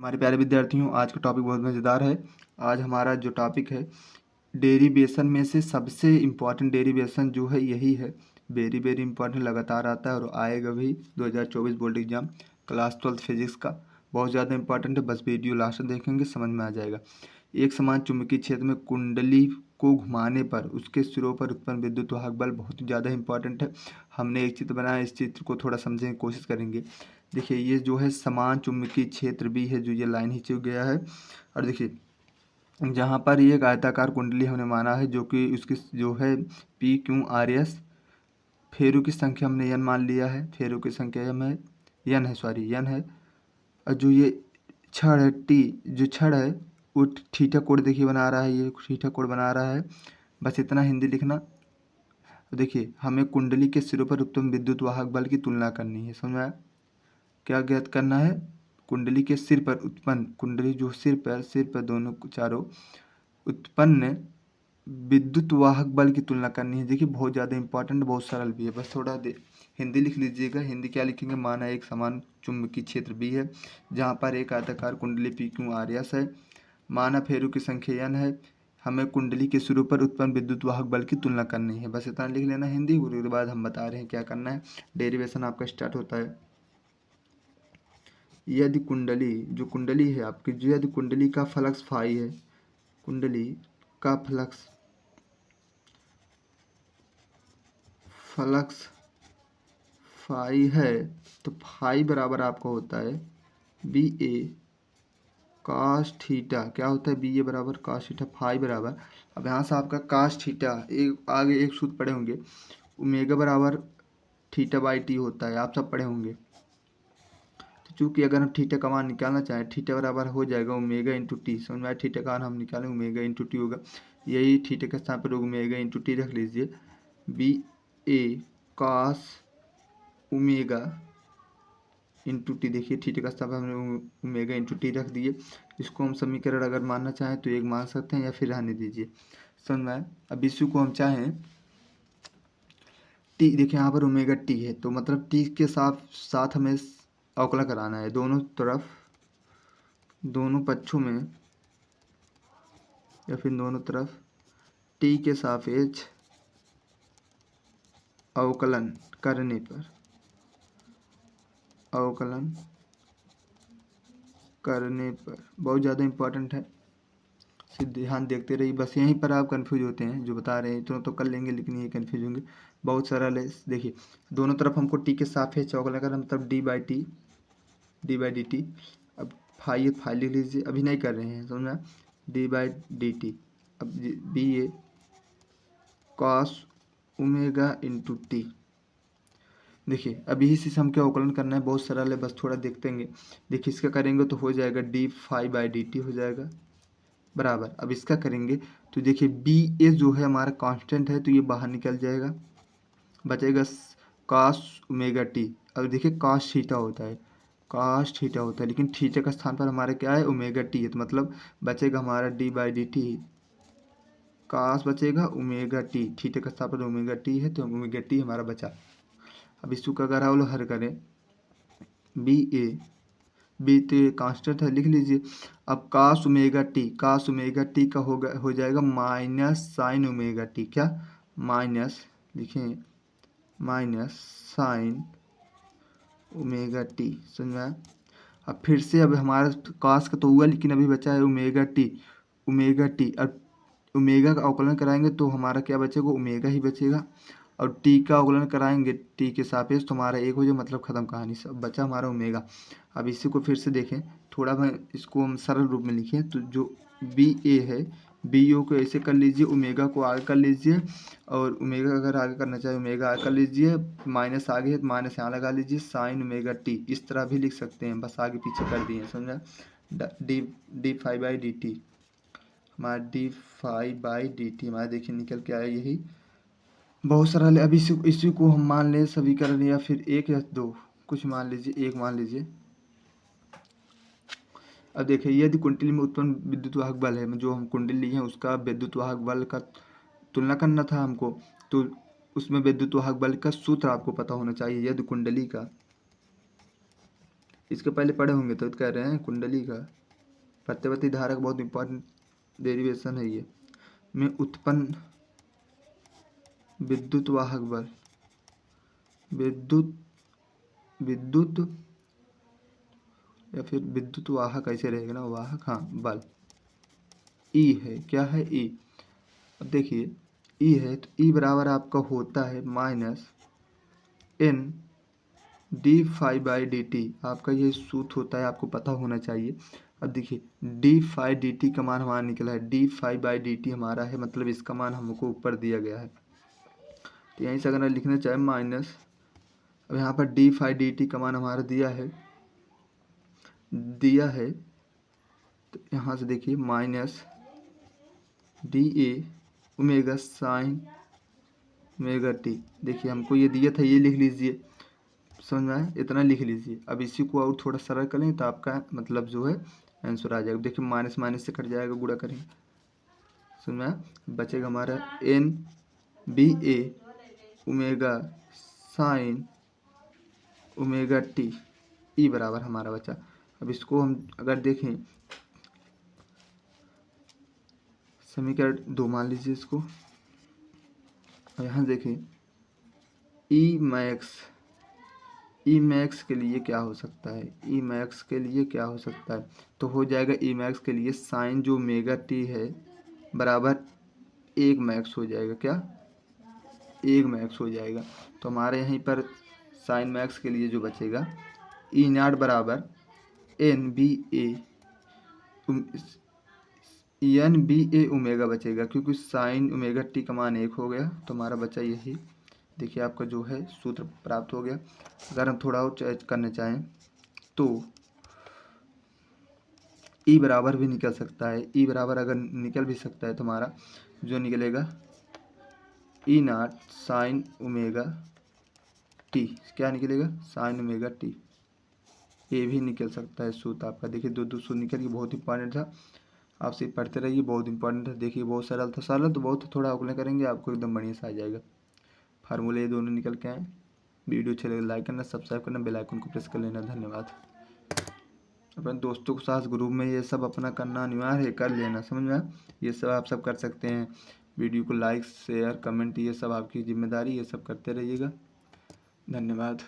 हमारे प्यारे विद्यार्थियों, आज का टॉपिक बहुत मज़ेदार है। आज हमारा जो टॉपिक है, डेरिवेशन में से सबसे इम्पॉर्टेंट डेरिवेशन जो है यही है। वेरी वेरी इंपॉर्टेंट, लगातार आता है और आएगा भी। 2024 बोर्ड एग्जाम क्लास 12 फिजिक्स का बहुत ज़्यादा इंपॉर्टेंट है। बस वीडियो लास्ट तक देखेंगे, समझ में आ जाएगा। एक समान चुंबकीय क्षेत्र में कुंडली को घुमाने पर उसके सिरों पर उत्पन्न विद्युत वाहक बल बहुत ज़्यादा इंपॉर्टेंट है। हमने एक चित्र बनाया, इस चित्र को थोड़ा समझने की कोशिश करेंगे। देखिए, ये जो है समान चुंबकीय क्षेत्र भी है, जो ये लाइन खींची गया है। और देखिए, जहाँ पर ये एक आयताकार कुंडली हमने माना है, जो कि उसकी जो है पी क्यू आर एस, फेरों की संख्या हमने एन मान लिया है। फेरों की संख्या एन है, सॉरी एन है। और जो ये छड़ है टी, जो छड़ है वो थीटा कोण देखिए बना रहा है, ये थीटा कोण बना रहा है। बस इतना हिंदी लिखना। देखिए, हमें कुंडली के सिरों पर उत्पन्न विद्युत वाहक बल की तुलना करनी है, समझ में आया? क्या ज्ञात करना है? कुंडली के सिर पर उत्पन्न, कुंडली जो सिर पर दोनों चारों उत्पन्न विद्युत वाहक बल की तुलना करनी है। देखिए, बहुत ज़्यादा इंपॉर्टेंट, बहुत सरल भी है। बस थोड़ा हिंदी लिख लीजिएगा। हिंदी क्या लिखेंगे? माना एक समान चुंबकीय क्षेत्र भी है, जहाँ पर एक आयताकार कुंडली पी क्यू आर एस है। माना फेरों की संख्या n है। हमें कुंडली के सिरों पर उत्पन्न विद्युत वाहक बल की तुलना करनी है। बस इतना लिख लेना हिंदी। उसके बाद हम बता रहे हैं क्या करना है। डेरिवेशन आपका स्टार्ट होता है। यदि कुंडली, जो कुंडली है आपकी, जो यदि कुंडली का फ्लक्स फाई है, कुंडली का फ्लक्स फाई है, तो फाई बराबर आपका होता है बी ए काश थीटा। क्या होता है? बी ए बराबर काश थीटा, फाई बराबर, अब यहाँ से आपका काश थीटा, एक आगे एक सूत्र पढ़े होंगे, ओमेगा बराबर थीटा बाई टी होता है, आप सब पढ़े होंगे। तो चूंकि अगर हम थीटा का मान निकालना चाहें, थीटा बराबर हो जाएगा ओमेगा इंटू टी। समझ में आया? थीटा का मान हम निकालें, ओमेगा इंटू टी होगा। यही थीटा के स्थान पर ओमेगा इंटू टी रख लीजिए। बी ए काश ओमेगा इंटू टी, देखिए थीटा का स्थान पर हमने ओमेगा इंटू टी रख दिए। इसको हम समीकरण अगर मानना चाहें तो एक मान सकते हैं, या फिर रहने दीजिए। समझ में आया? अब इसी को हम चाहें टी, देखिए यहाँ पर ओमेगा टी है, तो मतलब टी के साथ साथ हमें अवकलन कराना है दोनों तरफ, दोनों पक्षों में, या फिर दोनों तरफ टी के सापेक्ष अवकलन करने पर, अवकलन करने पर बहुत ज़्यादा इंपॉर्टेंट है। सिर्फ ध्यान देखते रहिए। बस यहीं पर आप कंफ्यूज होते हैं, जो बता रहे हैं इतना तो कर लेंगे, लेकिन ये कंफ्यूज होंगे। बहुत सरल है। देखिए, दोनों तरफ हमको टी के सापेक्ष अवकलन करना, मतलब डी बाई डी टी। अब फाई लिख लीजिए, अभी नहीं कर रहे हैं, समझना, डी बाई डी टी। अब बी ए कॉस ओमेगा इंटू टी। देखिए, अब यही से हमको अवकलन करना है, बहुत सरल है, बस थोड़ा देखते हैं। देखिए, इसका करेंगे तो हो जाएगा d phi by d t हो जाएगा बराबर। अब इसका करेंगे तो देखिए, बी ए जो है हमारा कांस्टेंट है, तो ये बाहर निकल जाएगा, बचेगा काश ओमेगा टी। अब देखिए, काश थीटा होता है, काश थीटा होता है, लेकिन थीटा का स्थान पर हमारा क्या है? ओमेगा टी है, तो मतलब बचेगा हमारा डी बाई डी टी। काश बचेगा ओमेगा टी, थीटा का स्थान पर ओमेगा टी है, तो ओमेगा टी हमारा बचा। अब इसको अगर हम लोग हल करें, बी तो ये कांस्टेंट है, लिख लीजिए। अब काश ओमेगा टी का हो जाएगा माइनस साइन ओमेगा टी। क्या? माइनस, लिखें माइनस साइन ओमेगा टी। समझ में आया? अब फिर से, अब हमारा काश का तो हुआ, लेकिन अभी बचा है ओमेगा टी। अब ओमेगा का अवकलन कराएंगे तो हमारा क्या बचेगा? ओमेगा ही बचेगा। और टी का अवकलन कराएंगे टी के सापेक्ष, तो हमारा एक हो जाए, मतलब खत्म कहानी, सब बचा हमारा ओमेगा। अब इसी को फिर से देखें, थोड़ा मैं इसको हम सरल रूप में लिखें, तो जो बी ए है, बी ओ को ऐसे कर लीजिए, ओमेगा को आगे कर लीजिए, और ओमेगा अगर आगे करना चाहिए ओमेगा आगे कर लीजिए, माइनस आगे है तो माइनस यहाँ लगा लीजिए, साइन ओमेगा टी। इस तरह भी लिख सकते हैं, बस आगे पीछे कर दिए, समझा? D phi by d t, हमारा d phi by d t हमारा देखिए निकल के आया। यही बहुत सरल है। अब इसी को हम मान लें समीकरण, या फिर एक या दो, कुछ मान लीजिए, एक मान लीजिए। अब देखिए, यदि कुंडली में उत्पन्न विद्युत वाहक बल है, जो हम कुंडली लिए हैं उसका विद्युत वाहक बल का तुलना करना था हमको, तो उसमें विद्युत वाहक बल का सूत्र आपको पता होना चाहिए। यदि कुंडली का इसके पहले पढ़े होंगे तो कह रहे हैं कुंडली का प्रत्यवर्ती धारक बहुत इंपॉर्टेंट डेरिवेशन है ये, में उत्पन्न विद्युत वाहक बल, विद्युत विद्युत या फिर विद्युत वाहक ऐसे रहेगा ना, वाहक, हाँ, बल ई है। क्या है? ई। अब देखिए ई है तो ई बराबर आपका होता है minus n d phi by d t. आपका ये सूत्र होता है, आपको पता होना चाहिए। अब देखिए डी फाई डी टी का मान हमारा निकला है, d phi by d t हमारा है, मतलब इसका मान हमको ऊपर दिया गया है। तो यहीं से अगर लिखना चाहे माइनस, अब यहाँ पर डी फाई डी टी का मान हमारा दिया है तो यहाँ से देखिए minus D A omega sine omega T. देखिए हमको ये दिया था, ये लिख लीजिए, समझ में आया? इतना लिख लीजिए। अब इसी को और थोड़ा सरल करें तो आपका मतलब जो है आंसर आ जाएगा। देखिए माइनस माइनस से कट जाएगा, गुणा करेंगे, समझ में आया? बचेगा हमारा एन बी ए ओमेगा साइन ओमेगा टी, ई बराबर हमारा बचा। अब इसको हम अगर देखें समीकरण 2 मान लीजिए इसको, और यहाँ देखें ई मैक्स के लिए क्या हो सकता है, ई मैक्स के लिए क्या हो सकता है, तो हो जाएगा ई मैक्स के लिए साइन जो ओमेगा टी है बराबर 1 मैक्स हो जाएगा। क्या? 1 मैक्स हो जाएगा। तो हमारे यहीं पर साइन मैक्स के लिए जो बचेगा ई नॉट बराबर एन बी ए ओमेगा बचेगा, क्योंकि साइन ओमेगा टी का मान 1 हो गया। तो हमारा बचा यही, देखिए आपका जो है सूत्र प्राप्त हो गया। अगर हम थोड़ा और चेंज करना चाहें तो ई बराबर भी निकल सकता है। ई बराबर अगर निकल भी सकता है तो हमारा जो निकलेगा ई नॉट साइन ओमेगा टी, क्या निकलेगा? Sine omega T. ये भी निकल सकता है सूत्र आपका। देखिए दो सूत्र निकल के बहुत इंपॉर्टेंट था, आप सिर्फ पढ़ते रहिए, बहुत इंपॉर्टेंट है। देखिए बहुत सरल था, सरल तो बहुत, थोड़ा अवकलन करेंगे आपको एकदम बढ़िया से आ जाएगा। फार्मूले ये दोनों निकल के आए। वीडियो अच्छे लगे लाइक करना, सब्सक्राइब करना, बेल आइकन को प्रेस कर लेना। धन्यवाद। अपने दोस्तों के साथ ग्रुप में ये सब अपना करना अनिवार्य है, कर लेना, समझ में आया? ये सब आप सब कर सकते हैं। वीडियो को लाइक शेयर कमेंट ये सब आपकी जिम्मेदारी, ये सब करते रहिएगा। धन्यवाद।